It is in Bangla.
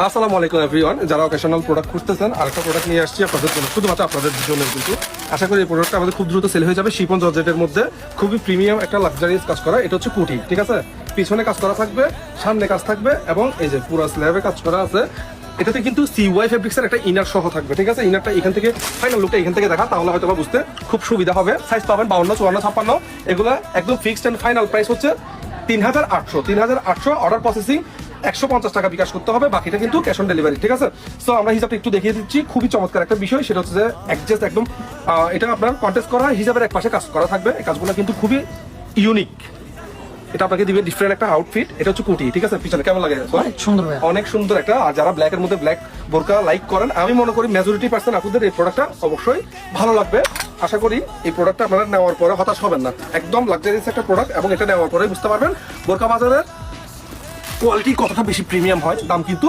আসসালামু আলাইকুম এভরিওয়ান, যারা অকেশনাল প্রোডাক্ট খুঁজতেছেন আরেকটা প্রোডাক্ট নিয়ে আসছি আপনাদের জন্য, শুধুমাত্র আপনাদের জন্য। কিন্তু আশা করি এই প্রোডাক্টটা আমাদের খুব দ্রুত সেল হয়ে যাবে। শিফন জর্জেটের মধ্যে খুবই প্রিমিয়াম একটা লাক্সারিয়াস কাজ করা, এটা হচ্ছে কোটি, ঠিক আছে। পিছনে কাজ করা থাকবে, সামনে কাজ থাকবে, এবং এই যে পুরো স্ল্যাবে কাজ করা আছে। এটাতে কিন্তু CY ফেব্রিক্সের একটা ইনার সহ থাকবে, ঠিক আছে। ইনারটা এখান থেকে, ফাইনাল লুকটা এখান থেকে দেখা, তাহলে হয়তো বুঝতে খুব সুবিধা হবে। সাইজ পাবেন 52, 54, 56। এগুলো একদম ফিক্সড এন্ড ফাইনাল প্রাইস হচ্ছে 3800। অর্ডার প্রসেসিং 150 টাকা বিকাশ করতে হবে, বাকিটা কিন্তু ক্যাশ অন ডেলিভারি, ঠিক আছে। সো আমরা হিসাবটা একটু দেখিয়ে দিচ্ছি। খুবই চমৎকার একটা বিষয়, সেটা হচ্ছে যে অ্যাডজাস্ট একদম এটা আপনার কন্টেস্ট করা হিসাবের এক পাশে কাজ করা থাকবে। এই কাজগুলো কিন্তু খুবই ইউনিক। এটা আপনাকে দিবে ডিফারেন্ট একটা আউটফিট। এটা হচ্ছে কুটি, ঠিক আছে। পিছনে কেমন লাগে? অনেক সুন্দর ভাই, অনেক সুন্দর একটা। আর যারা ব্ল্যাকের মধ্যে ব্ল্যাক বোরকা লাইক করেন, আমি মনে করি মেজরিটি পার্সেন্ট আপনাদের এই প্রোডাক্টটা অবশ্যই ভালো লাগবে। আশা করি এই প্রোডাক্টটা আপনারা নেওয়ার পরে হতাশ হবেন না। একদম লাক্সারিয়াস একটা প্রোডাক্ট, এবং এটা নেওয়ার পরে বুঝতে পারবেন বোরকা বাজারের কোয়ালিটি কতটা বেশি প্রিমিয়াম হয়। দাম কিন্তু